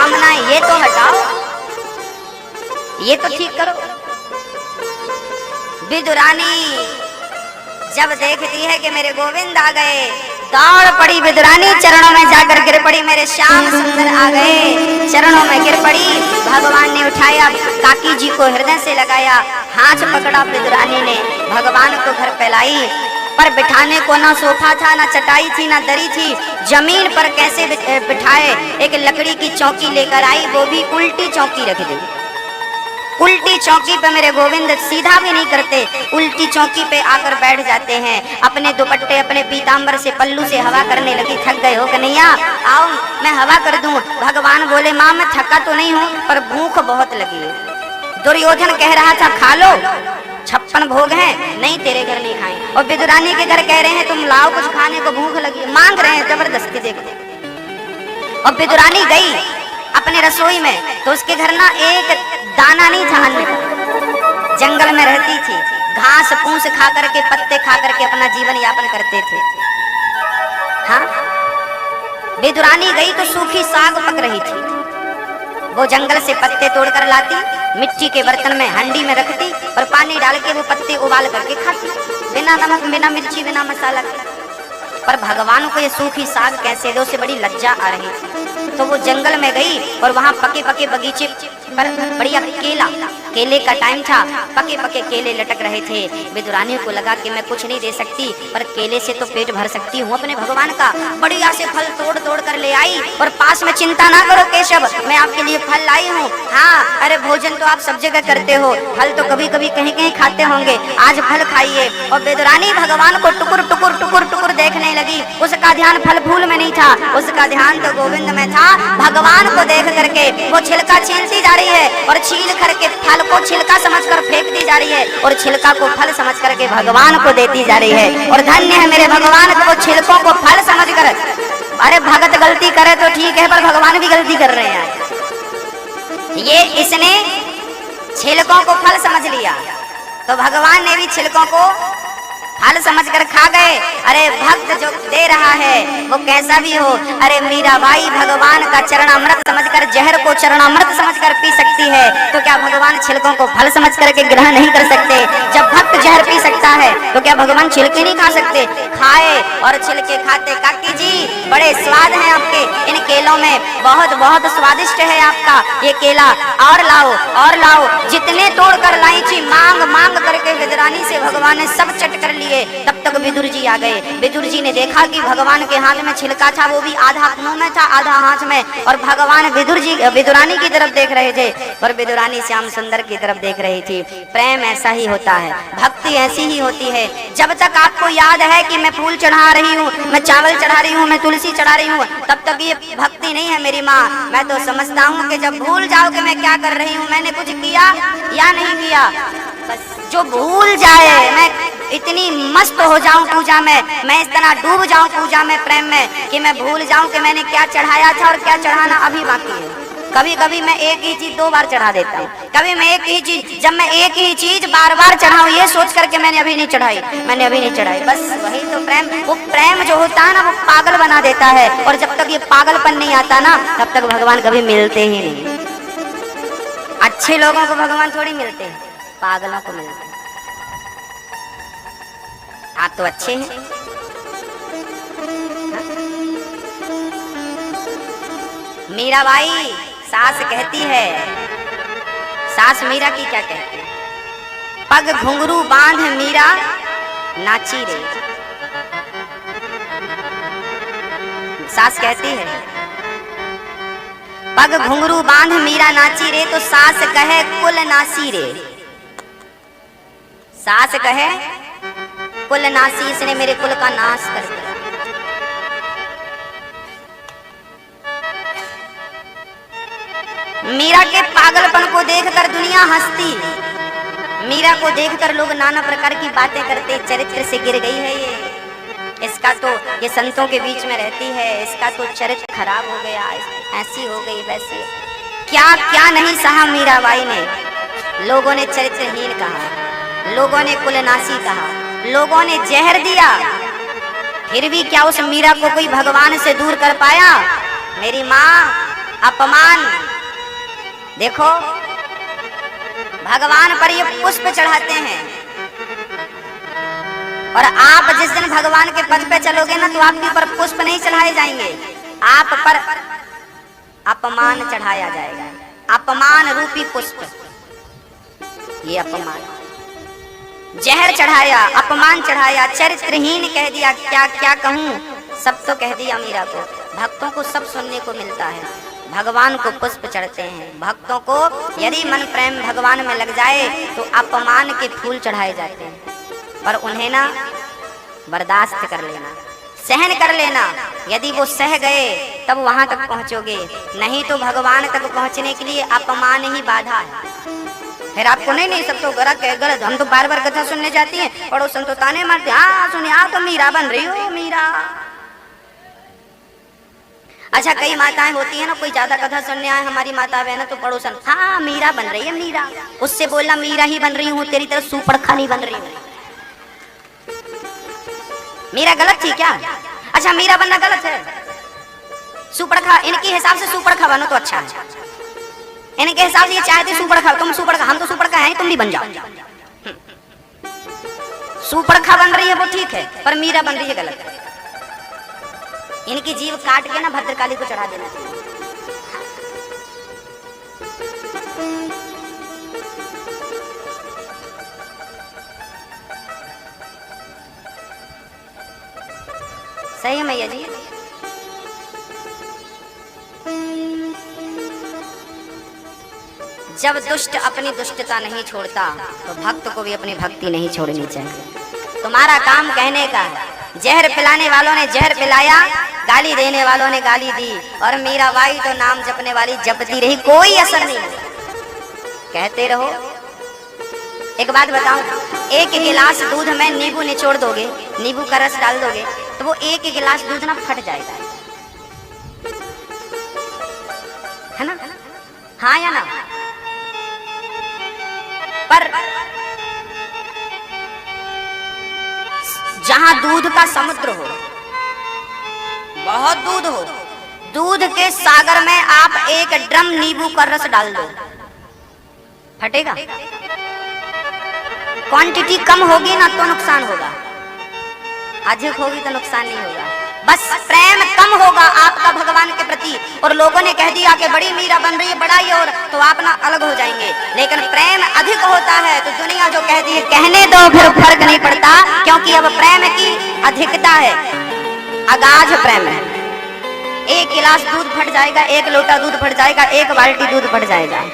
कामनाएं ये तो हटाओ, ये तो ठीक करो। विदुरानी जब देखती है कि मेरे गोविंद आ गए, दौड़ पड़ी विदुरानी, चरणों में जाकर गिर पड़ी, मेरे श्याम सुंदर आ गए, चरणों में गिर पड़ी। भगवान ने उठाया, काकी जी को हृदय से लगाया, हाथ पकड़ा विदुरानी ने, भगवान को घर पे लाई। पर बिठाने को ना सोफा था, ना चटाई थी, ना दरी थी, जमीन पर कैसे बिठाए। एक लकड़ी की चौकी लेकर आई, वो भी उल्टी चौकी रख दी। उल्टी चौकी पे मेरे गोविंद सीधा भी नहीं करते, उल्टी चौकी पे आकर बैठ जाते हैं। अपने दुपट्टे अपने पीतांबर से पल्लू से हवा करने लगी। थक गए हो कन्हैया, आओ मैं हवा कर दूं। भगवान बोले माँ मैं थका तो नहीं हूँ, पर भूख बहुत लगी है। दुर्योधन कह रहा था खा लो, 56 भोग हैं, नहीं तेरे घर नहीं खाएं। और विदुरानी के घर कह रहे हैं तुम लाओ कुछ खाने को, भूख लगी है, मांग रहे हैं जबरदस्ती। देखो, और विदुरानी गई अपने रसोई में, तो उसके घर ना एक दाना नहीं था अन्न का। जंगल में रहती थी, घास फूस खा करके, पत्ते खा करके अपना जीवन यापन करते थे। हाँ, विदुरानी गई तो सूखी साग पक रही थी। वो जंगल से पत्ते तोड़कर लाती, मिट्टी के बर्तन में हंडी में रखती, और पानी डाल के वो पत्ते उबाल करके खाती, बिना नमक बिना मिर्ची बिना मसाला के। पर भगवान को ये सूखी साग कैसे दे, उसे बड़ी लज्जा आ रही थी। तो वो जंगल में गई और वहाँ पके पके बगीचे पर बढ़िया केले का टाइम था, पके पके केले लटक रहे थे। विदुरानी को लगा कि मैं कुछ नहीं दे सकती, पर केले से तो पेट भर सकती हूँ अपने भगवान का। बढ़िया से फल तोड़ तोड़ कर ले आई, और पास में चिंता ना करो केशव, मैं आपके लिए फल लाई हूँ। हाँ, अरे भोजन तो आप सब जगह करते हो, फल तो कभी कभी कहीं कहीं खाते होंगे, आज फल खाइए। और विदुरानी भगवान को टुकुर टुकुर टुकुर टुकुर देखने लगी। उसका ध्यान फल फूल में नहीं था, उसका ध्यान तो गोविंद में था। भगवान को देख करके वो छिलका छीलती जा रही है, और छील करके फल को छिलका समझकर फेंक दी जा रही है, और छिलका को फल समझ करके भगवान को देती जा रही है। और धन्य है मेरे भगवान को, वो छिलकों को फल समझकर। अरे भगत गलती करे तो ठीक है, पर भगवान भी गलती कर रहे हैं। ये इसने छिलकों को फल समझ लिया, तो भगवान ने भी छिलकों को फल समझकर खा गए। अरे भक्त जो दे रहा है वो कैसा भी हो, अरे मीराबाई भगवान का चरणामृत समझकर, जहर को चरणामृत समझकर पी सकती है, तो क्या भगवान छिलकों को फल समझ करके ग्रहण नहीं कर सकते? जब भक्त जहर पी सकता है तो क्या भगवान छिलके नहीं खा सकते? खाए और छिलके खाते। काकी जी बड़े स्वाद हैं आपके इन केलों में, बहुत बहुत स्वादिष्ट है आपका ये केला, और लाओ और लाओ। जितने तोड़ कर लाई थी, मांग मांग करके विदुरानी से भगवान ने सब चट कर लिए। तब तक विदुर जी आ गए। विदुर जी ने देखा कि भगवान के हाथ में छिलका था, वो भी आधा मुंह में था आधा हाथ में, और भगवान विदुरानी की तरफ देख रहे थे, और विदुरानी श्याम सुंदर की तरफ देख रही थी। प्रेम ऐसा ही होता है, भक्ति ऐसी ही होती है। जब तक आपको याद है कि मैं फूल चढ़ा रही हूँ, मैं चावल चढ़ा रही हूँ, मैं तुलसी चढ़ा रही हूँ, तब तक ये भक्ति नहीं है मेरी माँ। मैं तो समझता हूँ कि जब भूल जाओ कि मैं क्या कर रही हूँ, मैंने कुछ किया या नहीं किया, बस जो भूल जाए, मैं इतनी मस्त हो जाऊं पूजा में, मैं इस तरह डूब जाऊं पूजा में प्रेम में, कि मैं भूल जाऊं कि मैंने क्या चढ़ाया था और क्या चढ़ाना अभी बाकी है। कभी कभी मैं एक ही चीज 2 बार चढ़ा देता हूँ, कभी मैं एक ही चीज, जब मैं एक ही चीज बार बार चढ़ाऊं ये सोच करके मैंने अभी नहीं चढ़ाई, मैंने अभी नहीं चढ़ाई। बस वही तो प्रेम, वो प्रेम जो होता है ना, वो पागल बना देता है। और जब तक ये पागलपन नहीं आता ना, तब तक भगवान कभी मिलते ही नहीं। अच्छे लोगों को भगवान थोड़ी मिलते हैं, पागलों को मिलते हैं। आप तो अच्छे हैं। मीराबाई सास कहती है, सास मीरा की क्या कहती है, पग घुंघरू बांध मीरा नाची रे। सास कहती है पग घुंघरू बांध मीरा नाची रे, तो सास कहे कुल नासी रे। सास कहे कुल नासी, इसने मेरे कुल का नाश कर दिया। मीरा के पागलपन को देखकर दुनिया हंसती, मीरा को देखकर लोग नाना प्रकार की बातें करते। चरित्र से गिर गई है ये, इसका तो ये संतों के बीच में रहती है, इसका तो चरित्र खराब हो गया, ऐसी हो गई वैसी। क्या क्या नहीं सहा मीराबाई ने। लोगों ने चरित्रहीन कहा, लोगों ने कुलनासी कहा, लोगों ने जहर दिया, फिर भी क्या उस मीरा को कोई भगवान से दूर कर पाया? मेरी माँ अपमान। देखो भगवान पर ये पुष्प चढ़ाते हैं, और आप जिस दिन भगवान के पद पे चलोगे ना तो आपके ऊपर पुष्प नहीं चढ़ाए जाएंगे, आप पर अपमान चढ़ाया जाएगा। अपमान रूपी पुष्प, ये अपमान। जहर चढ़ाया, अपमान चढ़ाया, चरित्रहीन कह दिया। क्या क्या कहूँ, सब तो कह दिया मीरा को। भक्तों को सब सुनने को मिलता है, भगवान को पुष्प चढ़ते हैं। भक्तों को यदि मन प्रेम भगवान में लग जाए तो अपमान के फूल चढ़ाए जाते हैं, पर उन्हें ना बर्दाश्त कर लेना, सहन कर लेना। यदि वो सह गए तब वहां तक पहुंचोगे, नहीं तो भगवान तक पहुंचने के लिए अपमान ही बाधा है। फिर आपको नहीं सब तो गलत, हम तो बार बार कथा सुनने जाती हैं, पड़ोसन तो ताने मारते, हाँ सुनिए आप तो मीरा बन रही हो, मीरा। अच्छा कई माताएं होती है ना, कोई ज्यादा कथा सुनने आए हमारी माता बहन तो पड़ोसन, हाँ मीरा बन रही है मीरा। उससे बोलना मीरा ही बन रही हूँ, तेरी तरह सुपड़खा नहीं बन रही हूँ। मीरा गलत थी क्या? अच्छा मीरा बनना गलत है? सुपड़खा, इनके हिसाब से सुपड़खा बनो तो अच्छा है। इनके हिसाब से ये चाहते सुपड़खा, तुम सुपड़खा, हम तो सुपड़खा हैं, तुम भी बन जाओ। सुपड़खा बन रही है वो ठीक है, पर मीरा बन रही है गलत है। इनकी जीव काट के ना भद्रकाली को चढ़ा देना चाहिए। सही है मैया जी। जब दुष्ट अपनी दुष्टता नहीं छोड़ता तो भक्त को भी अपनी भक्ति नहीं छोड़नी चाहिए। तुम्हारा काम कहने का है, जहर पिलाने वालों ने जहर पिलाया, गाली देने वालों ने गाली दी, और मीराबाई तो नाम जपने वाली जपती रही, कोई असर नहीं। कहते रहो। एक बात बताऊं, एक गिलास दूध में नींबू निचोड़ दोगे, नींबू का रस डाल दोगे, तो वो एक गिलास दूध ना फट जाएगा, है ना? हाँ या ना? पर जहां दूध का समुद्र हो, बहुत दूध हो, दूध के सागर में आप एक ड्रम नींबू का रस डाल दो, फटेगा? क्वांटिटी कम होगी ना तो नुकसान होगा, अधिक होगी तो नुकसान नहीं होगा। बस प्रेम कम होगा आपका भगवान के प्रति, और लोगों ने कह दिया कि बड़ी मीरा बन रही है, बड़ा ही, और तो आप ना अलग हो जाएंगे। लेकिन प्रेम अधिक होता है तो दुनिया जो कहती है कहने दो, फिर फर्क नहीं पड़ता, क्योंकि अब प्रेम की अधिकता है, अगाध प्रेम है। एक गिलास दूध फट जाएगा, एक लोटा दूध फट जाएगा, एक बाल्टी दूध फट जाएगा।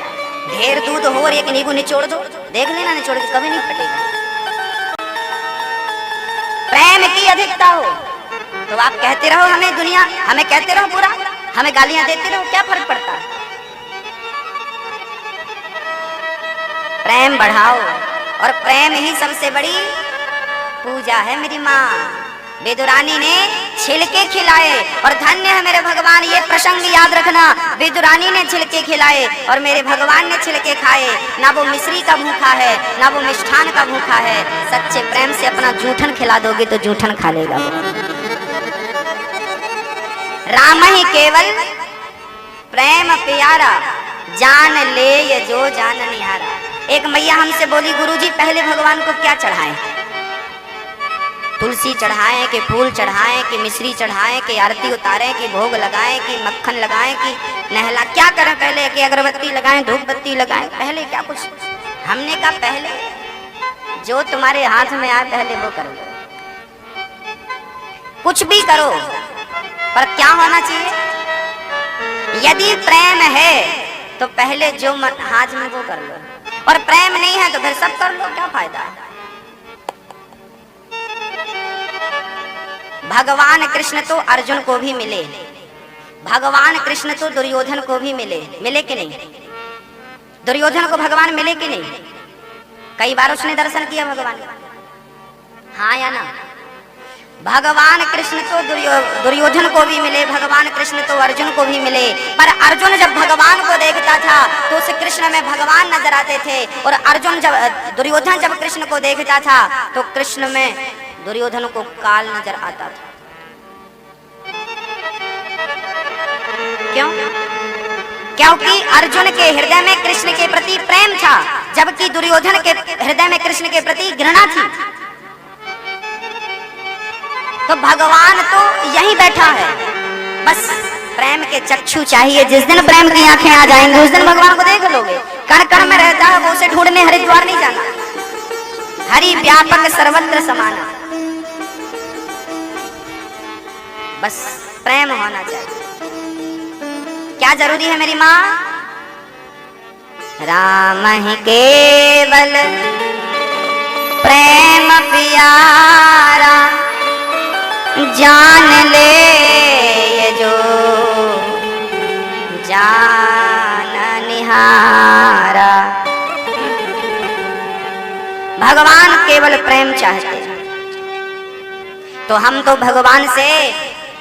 ढेर दूध हो और एक नींबू निचोड़ दो, देख लेना निचोड़ के कभी नहीं फटेगा। प्रेम की अधिकता हो तो आप कहते रहो हमें दुनिया, हमें कहते रहो बुरा, हमें गालियां देते रहो, क्या फर्क पड़ता है? प्रेम बढ़ाओ, और प्रेम ही सबसे बड़ी पूजा है। मेरी माँ विदुरानी ने छिलके खिलाए, और धन्य है मेरे भगवान, ये प्रसंग याद रखना। विदुरानी ने छिलके खिलाए और मेरे भगवान ने छिलके खाए। ना वो मिश्री का भूखा है, ना वो मिष्ठान का भूखा है। सच्चे प्रेम से अपना जूठन खिला दोगे तो जूठन खा लेगा। राम ही केवल प्रेम प्यारा, जान ले ये जो जान निहारा। एक मैया हमसे बोली, गुरुजी पहले भगवान को क्या चढ़ाएं? तुलसी चढ़ाएं कि फूल चढ़ाएं कि मिश्री चढ़ाएं कि आरती उतारें कि भोग लगाएं कि मक्खन लगाएं कि नहला, क्या करें पहले? कि अगरबत्ती लगाएं, धूप बत्ती लगाएं, पहले क्या कुछ? हमने कहा पहले जो तुम्हारे हाथ में आए पहले वो करो। कुछ भी करो, पर क्या होना चाहिए? यदि प्रेम है तो पहले जो हाथ में वो कर लो, और प्रेम नहीं है तो फिर सब कर लो, क्या फायदा? भगवान कृष्ण तो अर्जुन को भी मिले, भगवान कृष्ण तो दुर्योधन को भी मिले, मिले कि नहीं? दुर्योधन को भगवान मिले कि नहीं? कई बार उसने दर्शन किया भगवान का, हाँ या ना? भगवान कृष्ण तो दुर्योधन को भी मिले, भगवान कृष्ण तो अर्जुन को भी मिले। पर अर्जुन जब भगवान को देखता था तो उस कृष्ण में भगवान नजर आते थे, और दुर्योधन जब कृष्ण को देखता था तो कृष्ण में दुर्योधन को काल नजर आता था। क्यों? क्योंकि अर्जुन के हृदय में कृष्ण के प्रति प्रेम था, जबकि दुर्योधन के हृदय में कृष्ण के प्रति घृणा थी। तो भगवान तो यहीं बैठा है, बस प्रेम के चक्षु चाहिए। जिस दिन प्रेम की आंखें आ जाएंगी उस दिन भगवान को देख लोगे। कण कण में रहता है, वो उसे ढूंढने हरिद्वार नहीं जाना। हरि व्यापक सर्वत्र समाना, बस प्रेम होना चाहिए। क्या जरूरी है मेरी माँ? राम ही केवल प्रेम प्यारा, जान ले ये जो जान निहारा। भगवान केवल प्रेम चाहते हैं। तो हम तो भगवान से,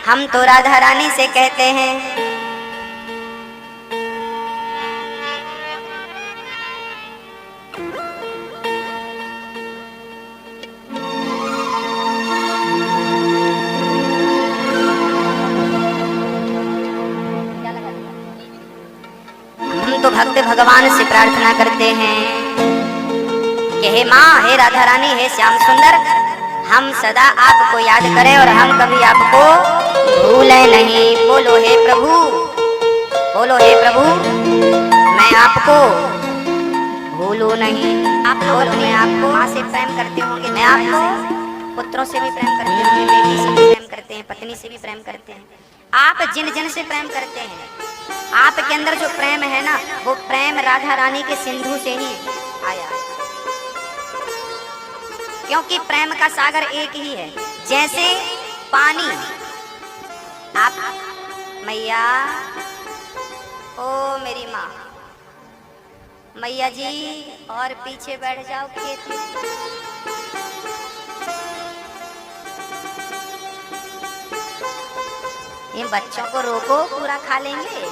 हम तो राधा रानी से कहते हैं, हम तो भक्त भगवान से प्रार्थना करते हैं कि हे माँ, हे राधा रानी, हे श्याम सुंदर, हम सदा आपको याद करें और हम कभी आपको भूलें नहीं। बोलो हे प्रभु, बोलो हे प्रभु, मैं आपको भूलूं नहीं। आप लोग अपने आपको माँ से प्रेम करते होंगे, मैं आपको पुत्रों से भी प्रेम करते होंगे, बेटी से भी प्रेम करते हैं, पत्नी से भी प्रेम करते हैं। आप जिन जिन से प्रेम करते हैं, आपके अंदर जो प्रेम है ना, वो प्रेम राधा रानी के सिंधु से ही आया है। क्योंकि प्रेम का सागर एक ही है। जैसे पानी, आप मैया, ओ मेरी माँ, मैया जी और पीछे बैठ जाओ खेत में। इन बच्चों को रोको, पूरा खा लेंगे।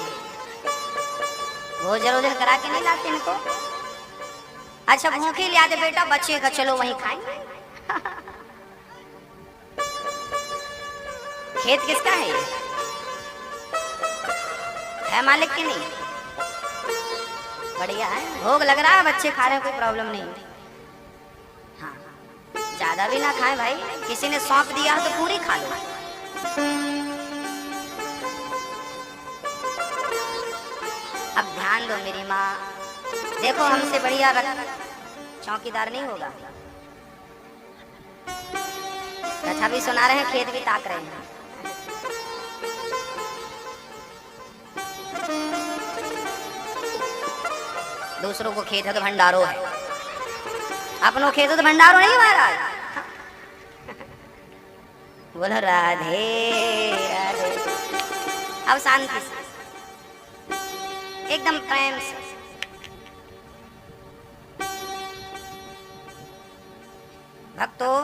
भोजन वोजन करा के नहीं लाते इनको। अच्छा भूखे ले आते बेटा, बच्चे का चलो वहीं खाएंगे। खेत किसका है? है मालिक की नहीं? बढ़िया है, भोग लग रहा है, बच्चे खा रहे हैं, कोई प्रॉब्लम नहीं। हाँ, ज्यादा भी ना खाएं भाई, किसी ने सौंप दिया तो पूरी खा लो। अब ध्यान दो मेरी माँ, देखो हमसे बढ़िया चौकीदार नहीं होगा। कथा भी सुना रहे हैं, खेत भी ताक रहे हैं। दूसरों को खेत है तो भंडारो है, अपनों खेत है तो भंडारो नहीं महाराज। बोलो राधे राधे। अब शांति से, एकदम प्रेम से, भक्तों,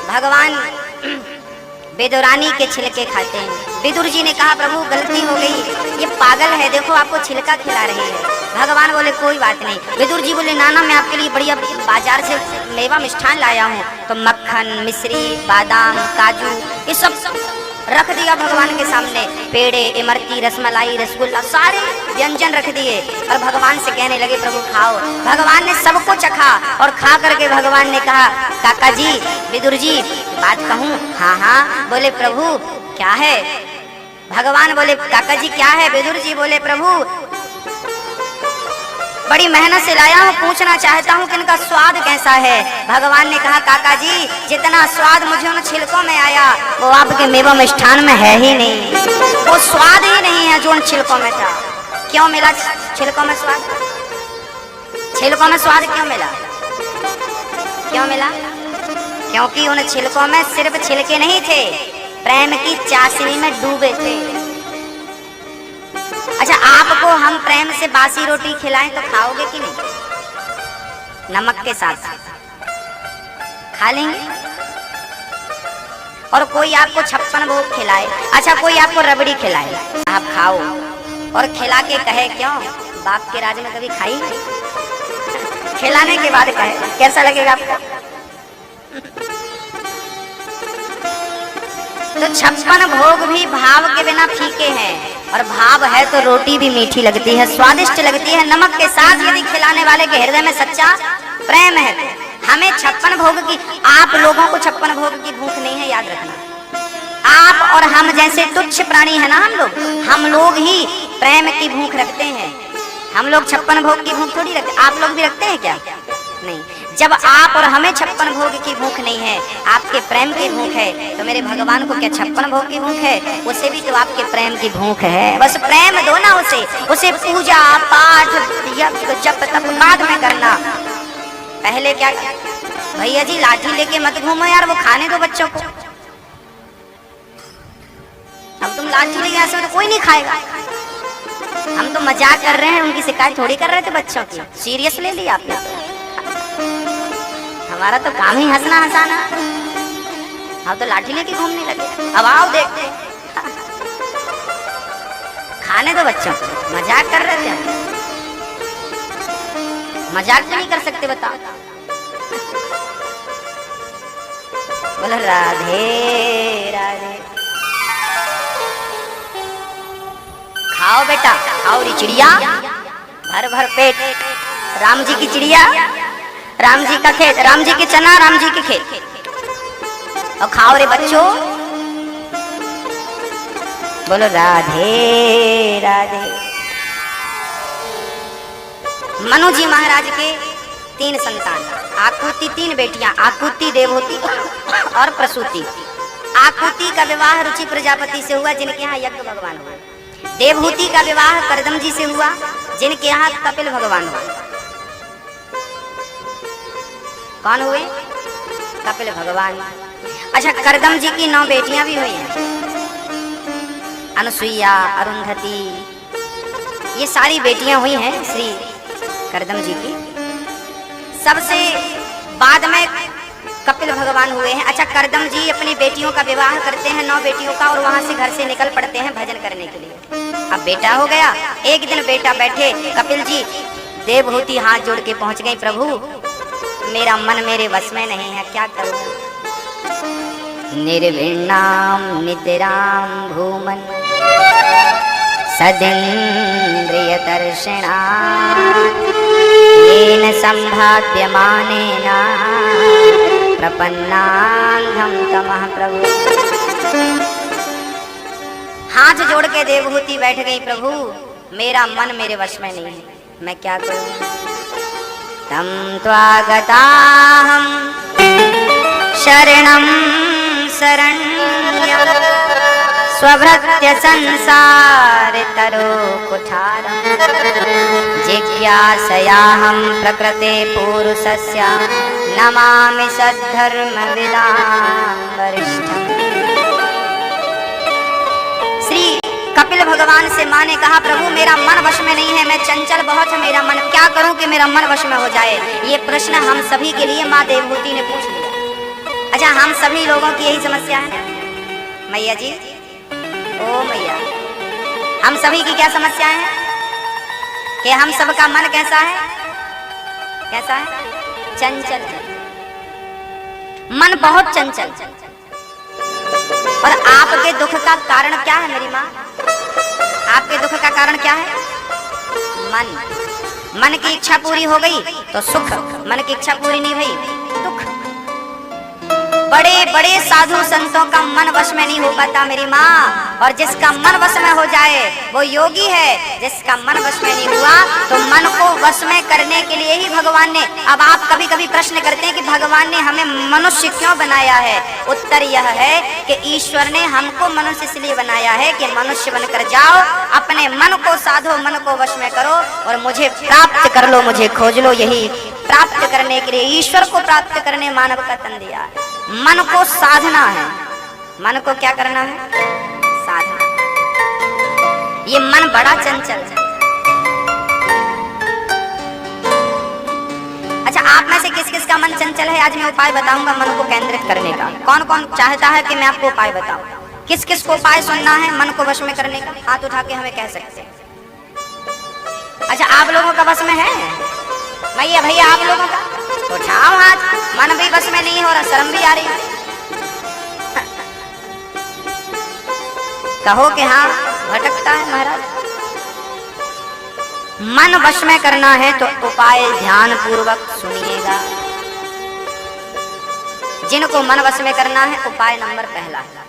भगवान विदुरानी के छिलके खाते हैं। विदुर जी ने कहा प्रभु गलती हो गई, ये पागल है, देखो आपको छिलका खिला रही है। भगवान बोले कोई बात नहीं। विदुर जी बोले नाना मैं आपके लिए बढ़िया बाजार से मेवा मिष्ठान लाया हूँ। तो मक्खन, मिश्री, बादाम, काजू, ये सब रख दिया भगवान के सामने। पेड़े, इमरती, रसमलाई, रसगुल्ला, सारे व्यंजन रख दिए और भगवान से कहने लगे प्रभु खाओ। भगवान ने सबको चखा और खा करके भगवान ने कहा काका जी, विदुर जी बात कहूँ? हाँ हाँ। बोले प्रभु क्या है? भगवान बोले काका जी क्या है? विदुर जी बोले प्रभु बड़ी मेहनत से लाया हूँ, पूछना चाहता हूँ कि इनका स्वाद कैसा है। भगवान ने कहा काका जी जितना स्वाद मुझे उन छिलकों में आया वो आपके मेवा मिष्ठान में है ही नहीं। वो स्वाद ही नहीं है जो उन छिलकों में था। क्यों मिला छिलकों में स्वाद? छिलकों में स्वाद क्यों मिला? क्यों मिला? क्योंकि उन छिलकों में सिर्फ छिलके नहीं थे, प्रेम की चाशनी में डूबे थे। अच्छा आपको हम प्रेम से बासी रोटी खिलाएं तो खाओगे कि नहीं? नमक के साथ खा लेंगे। और कोई आपको 56 भोग खिलाए, अच्छा कोई आपको रबड़ी खिलाए, आप खाओ और खिला के कहे क्यों बाप के राज में कभी खाई? खिलाने के बाद कहे कैसा लगेगा आपको? तो 56 भोग भी भाव के बिना फीके हैं, और भाव है तो रोटी भी मीठी लगती है, स्वादिष्ट लगती है। नमक के साथ यदि खिलाने वाले के हृदय में सच्चा प्रेम है, हमें 56 भोग की, आप लोगों को 56 भोग की भूख नहीं है, याद रखना। आप और हम जैसे तुच्छ प्राणी है ना, हम लोग ही प्रेम की भूख रखते हैं। हम लोग 56 भोग की भूख थोड़ी रखते, आप लोग भी रखते हैं क्या? नहीं। जब आप और हमें 56 भोग की भूख नहीं है, आपके प्रेम की भूख है, तो मेरे भगवान को क्या 56 भोग की भूख है? उसे भी तो आपके प्रेम की भूख है। बस प्रेम दो ना उसे पूजा पाठ यज्ञ जप तप बाद में करना। पहले क्या? भैया जी लाठी लेके मत घूमो यार, वो खाने दो बच्चों को। अब तुम लाठी लेके ऐसे तो कोई नहीं खाएगा। हम तो मजाक कर रहे हैं, उनकी शिकायत थोड़ी कर रहे थे बच्चों की। सीरियस ले लिया आपने तो। हमारा तो काम ही हंसना हंसाना, हम तो लाठी लेके घूमने लगे। अब आओ देखते, खाने दो बच्चों को। मजाक कर रहे थे, मजाक तो नहीं कर सकते, बताओ। बोलो राधे राधे। खाओ बेटा, खाओ री चिड़िया, भर भर पेट। राम जी की चिड़िया, राम जी का खेत, राम जी के चना, राम जी के खेत। और खाओ रे बच्चों। बोलो राधे राधे। मनु जी महाराज के 3 संतान, आकुति 3 बेटियां, आकुति, देवहूति और प्रसूति। आकुति का विवाह रुचि प्रजापति से हुआ, जिनके यहाँ यज्ञ भगवान हुआ। देवहूति का विवाह करदम जी से हुआ, जिनके यहाँ कपिल भगवान हुआ। कौन हुए? कपिल भगवान। अच्छा, करदम जी की 9 बेटियां भी हुई हैं, अनुसुईया, अरुंधति, ये सारी बेटियां हुई हैं श्री करदम जी की। सबसे बाद में कपिल भगवान हुए हैं। अच्छा, करदम जी अपनी बेटियों का विवाह करते हैं, 9 बेटियों का, और वहां से घर से निकल पड़ते हैं भजन करने के लिए। अब बेटा हो गया। एक दिन बेटा बैठे, कपिल जी देवहूति हाथ जोड़ के पहुंच गई, प्रभु मेरा मन मेरे वश में नहीं है, क्या करूं? निर्विण्णाम निद्राम भूमन सदिन्द्रिय दर्शिणा येन संभाव्यमानेन प्रपन्नांधं तमः प्रभु। हाथ जोड़ के देवहूति बैठ गई, प्रभु मेरा मन मेरे वश में नहीं है, मैं क्या करूं? तम त्वागताहं शरणं शरण्यं स्वभृत्य संसार तरो कुठारं जिज्ञासयाहं प्रकृते पुरुषस्य नमामि सद्धर्मविदां वरिष्ठम्। श्री कपिल भगवान से माँ ने कहा, प्रभु मेरा मन वश में नहीं है, मैं चंचल बहुत है मेरा मन, क्या करूं कि मेरा मन वश में हो जाए? ये प्रश्न हम सभी के लिए माँ देवहूति ने पूछ लिया। अच्छा, हम सभी लोगों की यही समस्या है मैया जी। ओ मैया, हम सभी की क्या समस्या है कि हम सबका मन कैसा है? कैसा है? चंचल। मन बहुत चंचल। और आपके दुख का कारण क्या है मेरी माँ? आपके दुख का कारण क्या है? मन। मन की इच्छा पूरी हो गई तो सुख, मन की इच्छा पूरी नहीं हुई दुख। बड़े बड़े साधु संतों का मन वश में नहीं हो पाता मेरी माँ, और जिसका मन वश में हो जाए वो योगी है। जिसका मन वश में नहीं हुआ तो मन को वश में करने के लिए ही भगवान ने, अब आप कभी कभी प्रश्न करते हैं कि भगवान ने हमें मनुष्य क्यों बनाया है? उत्तर यह है कि ईश्वर ने हमको मनुष्य इसलिए बनाया है कि मनुष्य बनकर जाओ, अपने मन को साधो, मन को वश में करो और मुझे प्राप्त कर लो, मुझे खोज लो। यही प्राप्त करने के लिए, ईश्वर को प्राप्त करने मानव का तन दिया है। मन को साधना है। मन को क्या करना है? साधना। ये मन बड़ा चंचल है। अच्छा, आप में से किस किस का मन चंचल है? आज मैं उपाय बताऊंगा मन को केंद्रित करने का। कौन कौन चाहता है कि मैं आपको उपाय बताऊं? किस किस को उपाय सुनना है मन को वश में करने का? हाथ उठा के हमें कह सकते हैं। अच्छा, आप लोगों का वश में है? भैया भैया आप लोगों का उठाओ हाथ। मन भी बस में नहीं हो रहा, शर्म भी आ रही है। कहो कि हाँ भटकता है महाराज। मन वश में करना है तो उपाय ध्यान पूर्वक सुनिएगा। जिनको मन वश में करना है उपाय नंबर पहला है,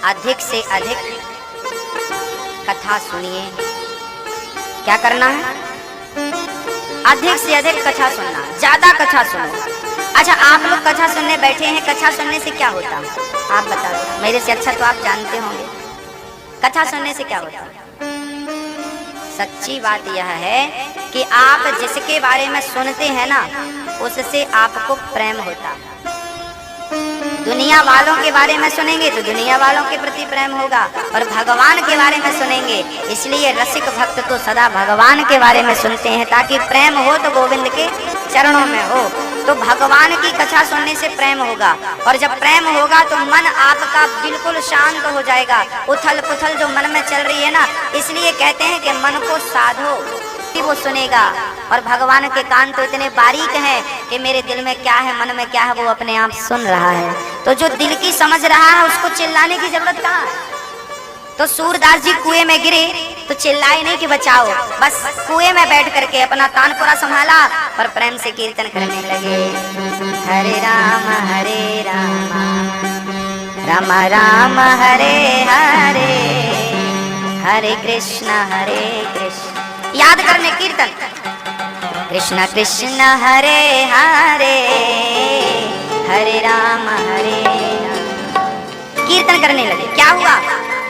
अधिक से अधिक कथा सुनिए। क्या करना है? अधिक से अधिक कथा सुनना, ज्यादा कथा सुनो। अच्छा, आप लोग कथा सुनने बैठे हैं, कथा सुनने से क्या होता है आप बता दो, मेरे से अच्छा तो आप जानते होंगे। कथा सुनने से क्या होता है? सच्ची बात यह है कि आप जिसके बारे में सुनते हैं ना, उससे आपको प्रेम होता है। दुनिया वालों के बारे में सुनेंगे तो दुनिया वालों के प्रति प्रेम होगा, और भगवान के बारे में सुनेंगे, इसलिए रसिक भक्त तो सदा भगवान के बारे में सुनते हैं, ताकि प्रेम हो तो गोविंद के चरणों में हो। तो भगवान की कथा सुनने से प्रेम होगा, और जब प्रेम होगा तो मन आपका बिल्कुल शांत हो जाएगा। उथल पुथल जो मन में चल रही है ना, इसलिए कहते हैं कि मन को साधो, वो सुनेगा। और भगवान के कान तो इतने बारीक हैं कि मेरे दिल में क्या है, मन में क्या है, वो अपने आप सुन रहा है। तो जो दिल की समझ रहा है उसको चिल्लाने की जरूरत कहाँ है? तो सूरदास जी कुएं में गिरे तो चिल्लाए नहीं कि बचाओ, बस कुएं में बैठ करके अपना तानपुरा संभाला और प्रेम से कीर्तन करने लगे। हरे राम राम राम हरे हरे, हरे कृष्ण याद करने कीर्तन, कृष्ण कृष्ण हरे हरे, हरे राम कीर्तन करने लगे। क्या हुआ?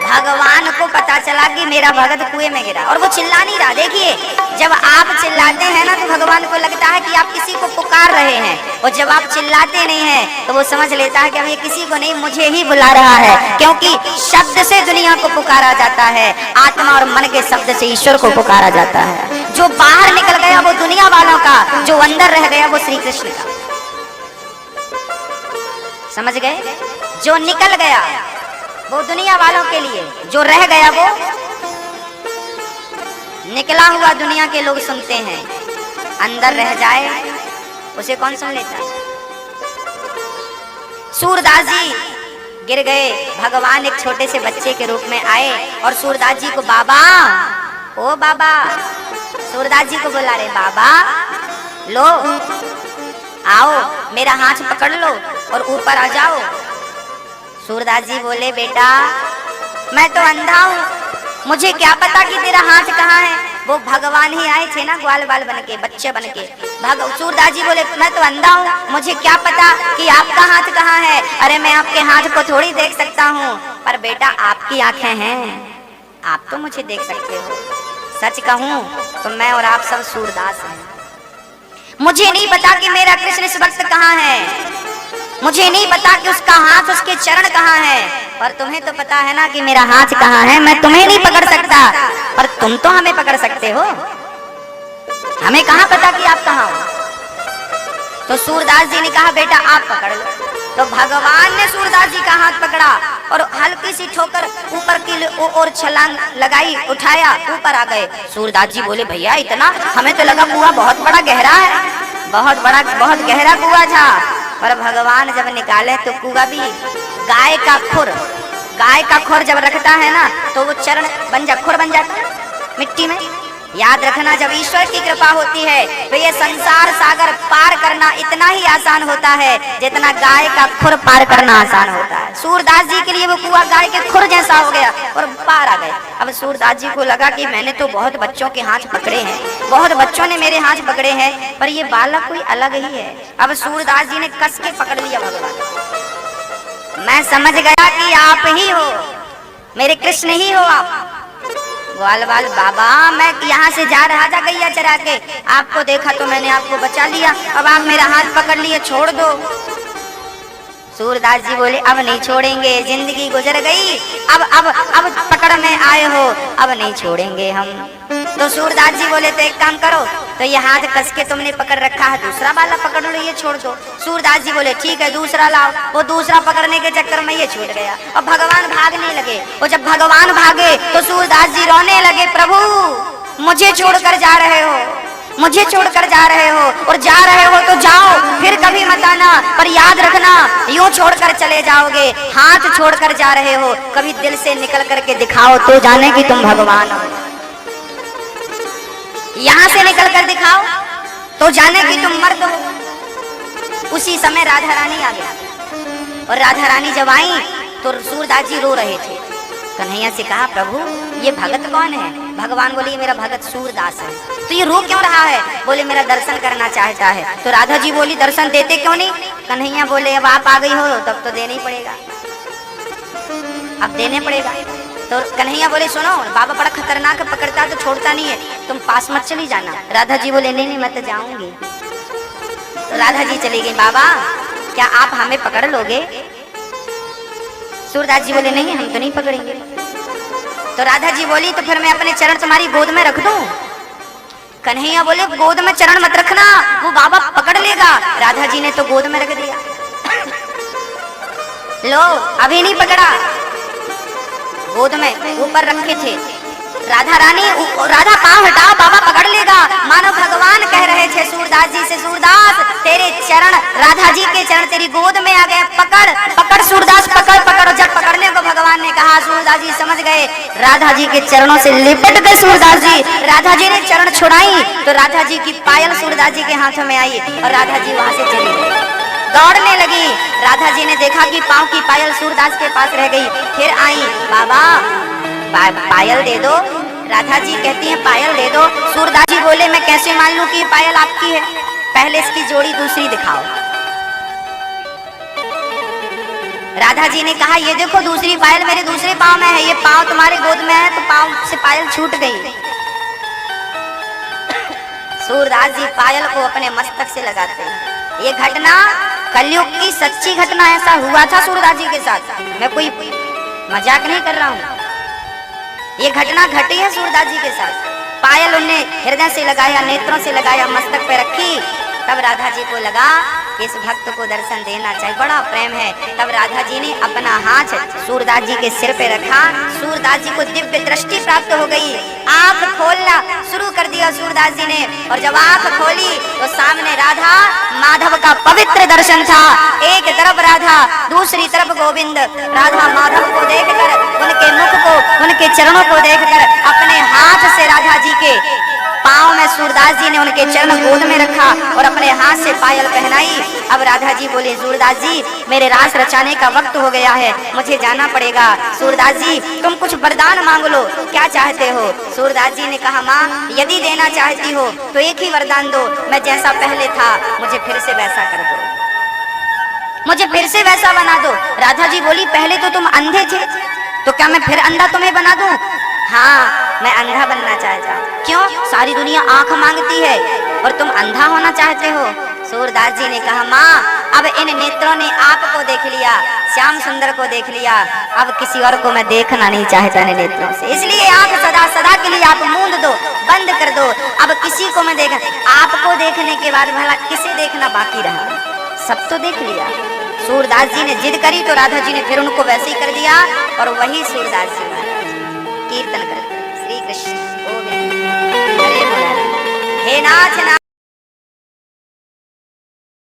भगवान को पता चला कि मेरा भगत कुएं में गिरा, और वो चिल्ला नहीं रहा। देखिए, जब आप चिल्लाते हैं ना तो भगवान को लगता है कि आप किसी को पुकार रहे हैं, और जब आप चिल्लाते नहीं हैं तो वो समझ लेता है कि अब ये किसी को नहीं, मुझे ही बुला रहा है। क्योंकि शब्द से दुनिया को पुकारा जाता है, आत्मा और मन के शब्द से ईश्वर को पुकारा जाता है। जो बाहर निकल गया वो दुनिया वालों का, जो अंदर रह गया वो श्री कृष्ण का। समझ गए? जो निकल गया वो दुनिया वालों के लिए, जो रह गया वो निकला हुआ दुनिया के लोग सुनते हैं। अंदर रह जाए उसे कौन सुन लेता है? सूरदास जी गिर गए, भगवान एक छोटे से बच्चे के रूप में आए और सूरदास जी को बाबा, ओ बाबा, सूरदास जी को बुला रहे, बाबा लो आओ मेरा हाथ पकड़ लो और ऊपर आ जाओ। सूरदास जी बोले, बेटा मैं तो अंधा हूँ, मुझे क्या पता कि तेरा हाथ कहाँ है। वो भगवान ही आए थे ना ग्वाल बाल बन के, बच्चे बन के। सूरदास जी बोले, मैं तो अंधा हूँ, मुझे क्या पता कि आपका हाथ कहाँ है। अरे मैं आपके हाथ को थोड़ी देख सकता हूँ, पर बेटा आपकी आंखें हैं, आप तो मुझे देख सकते हो। सच कहूँ तो मैं और आप सब सूरदास हैं। मुझे नहीं पता कि मेरा कृष्ण इस वक्त कहाँ है, मुझे नहीं पता कि उसका हाथ, उसके चरण कहाँ है, पर तुम्हें तो पता है ना कि मेरा हाथ कहाँ है। मैं तुम्हें नहीं पकड़ सकता, पर तुम तो हमें पकड़ सकते हो। हमें कहाँ पता कि आप कहाँ हो। तो सूरदास जी ने कहा, बेटा आप पकड़ लो। तो भगवान ने सूरदास जी का हाथ पकड़ा और हल्की सी ठोकर ऊपर की ओर छलांग लगाई, उठाया, ऊपर आ गए। सूरदास जी बोले, भैया इतना, हमें तो लगा कुआं बहुत बड़ा गहरा है, बहुत गहरा कुआं था। पर भगवान जब निकाले तो कुआं भी गाय का खुर जब रखता है ना तो वो चरण खुर बन जाता है मिट्टी में। याद रखना, जब ईश्वर की कृपा होती है तो ये संसार सागर पार करना इतना ही आसान होता है जितना गाय का खुर पार करना आसान होता है। सूरदास जी के लिए वो कुआं गाय के खुर जैसा हो गया और पार आ गए। अब सूरदास जी को लगा कि मैंने तो बहुत बच्चों के हाथ पकड़े हैं, बहुत बच्चों ने मेरे हाथ पकड़े हैं, पर ये बालक कोई अलग ही है। अब सूरदास जी ने कस के पकड़ लिया भगवान। मैं समझ गया कि आप ही हो, मेरे कृष्ण ही हो आप। ग्वाल बाल बाबा, मैं यहाँ से जा रहा था गैया चरा के, आपको देखा तो मैंने आपको बचा लिया, अब आप मेरा हाथ पकड़ लिए, छोड़ दो। सूरदास जी बोले, अब नहीं छोड़ेंगे, जिंदगी गुजर गई, अब पकड़ में आए हो, अब नहीं छोड़ेंगे हम। तो सूरदास जी बोले, तो एक काम करो, तो ये हाथ कस के तुमने पकड़ रखा है, दूसरा वाला पकड़ लो, ये छोड़ दो। सूरदास जी बोले, ठीक है दूसरा लाओ। वो दूसरा पकड़ने के चक्कर में ये छूट गया और भगवान भागने लगे। और जब भगवान भागे तो सूरदास जी रोने लगे, प्रभु मुझे छोड़कर जा रहे हो, मुझे छोड़कर जा रहे हो, और जा रहे हो तो जाओ, फिर कभी मत आना, पर याद रखना यूं छोड़कर चले जाओगे। हाथ छोड़कर जा रहे हो, कभी दिल से निकल करके दिखाओ तो जाने कि तुम भगवान हो। यहां से निकल कर दिखाओ तो जाने कि तुम मर्द हो। उसी समय राधा रानी आ गया, और राधा रानी जब आई तो सूरदास जी रो रहे थे। कन्हैया से कहा, प्रभु ये भगत कौन है? भगवान बोले, मेरा भगत सूरदास है। तो ये रो क्यों रहा है? बोले, मेरा दर्शन करना चाहता है। तो राधा जी बोली, दर्शन देते क्यों नहीं? कन्हैया बोले, अब आप आ गई हो तब तो देना ही पड़ेगा, अब देने पड़ेगा। तो कन्हैया बोले, सुनो, बाबा बड़ा खतरनाक है, पकड़ता तो छोड़ता नहीं है, तुम पास मत चली जाना। राधा जी बोले, नहीं नहीं, मैं तो जाऊंगी। तो राधा जी चली गई। बाबा क्या आप हमें पकड़ लोगे? सूरदास जी बोले, नहीं हम तो नहीं पकड़ेंगे। तो राधा जी बोली, तो फिर मैं अपने चरण तुम्हारी गोद में रख दूं? कन्हैया बोले, गोद में चरण मत रखना, वो बाबा पकड़ लेगा। राधा जी ने तो गोद में रख दिया। लो, अभी नहीं पकड़ा, गोद में ऊपर रखे थे। राधा रानी, राधा पांव हटाओ, बाबा पकड़ लेगा। मानो भगवान कह रहे थे सूरदास जी से, सूरदास तेरे चरण, राधा जी के चरण तेरी गोद में आ गए, पकड़ पकड़ सूरदास, पकड़ पकड़। जब पकड़ने को भगवान ने कहा, सूरदास जी समझ गए, राधा जी के चरणों से लिपट गए सूरदास जी। राधा जी ने चरण छुड़ाई तो राधा जी की पायल सूरदास जी के हाथों में आई, और राधा जी वहां से चली गई, दौड़ने लगी। राधा जी ने देखा कि पांव की पायल सूरदास के पास रह गई, फिर आई, बाबा पायल दे दो। राधा जी कहती हैं, पायल दे दो। सूरदास जी बोले, मैं कैसे मान लूं कि पायल आपकी है? पहले इसकी जोड़ी दूसरी दिखाओ। राधा जी ने कहा, ये देखो दूसरी पायल मेरे दूसरे पांव में है, ये पांव तुम्हारे गोद में है, तो पांव से पायल छूट गई। सूरदास जी पायल को अपने मस्तक से लगाते हैं। ये घटना कलयुग की सच्ची घटना, ऐसा हुआ था सूरदास जी के साथ, मैं कोई मजाक नहीं कर रहा हूँ। ये घटना घटी है सूरदास जी के साथ। पायल उनने हृदय से लगाया, नेत्रों से लगाया, मस्तक पे रखी। तब राधा जी को लगा कि इस भक्त को दर्शन देना चाहिए, बड़ा प्रेम है। तब राधा जी ने अपना हाथ सूरदास जी के सिर पे रखा। सूरदास जी को दिव्य दृष्टि प्राप्त हो गई, आंख खोलना शुरू कर दिया सूरदास जी ने। और जब आंख खोली तो सामने राधा माधव का पवित्र दर्शन था। एक तरफ राधा, दूसरी तरफ गोविंद। राधा माधव को देखकर, उनके मुख को, उनके चरणों को देखकर अपने हाथ से राधा जी के पांव में सूरदास जी ने उनके चरण गोद में रखा और अपने हाथ से पायल पहनाई। अब राधा जी बोले, सूरदास जी मेरे रास रचाने का वक्त हो गया है, मुझे जाना पड़ेगा। सूरदास जी तुम कुछ वरदान मांग लो, क्या चाहते हो? सूरदास जी ने कहा, माँ यदि देना चाहती हो तो एक ही वरदान दो, मैं जैसा पहले था मुझे फिर से वैसा कर दो, मुझे फिर से वैसा बना दो। राधा जी बोली, पहले तो तुम अंधे थे, तो क्या मैं फिर अंधा तुम्हें बना दूं? हाँ मैं अंधा बनना चाहता हूँ। क्यों? सारी दुनिया आंख मांगती है और तुम अंधा होना चाहते हो। सूरदास जी ने कहा, माँ अब इन नेत्रों ने आपको देख लिया, श्याम सुंदर को देख लिया, अब किसी और को मैं देखना नहीं चाहता इन नेत्रों से, इसलिए आंख सदा सदा के लिए आप मूंद दो, बंद कर दो। अब किसी को मैं देख, आपको देखने के बाद भला किसे देखना बाकी रहा? सब तो देख लिया। सूरदास जी ने जिद करी तो राधा जी ने फिर उनको वैसे ही कर दिया, और वही सूरदास जी महाराज कीर्तन करते, श्री कृष्ण गोविंद हरे मुरारी, हे नाथ।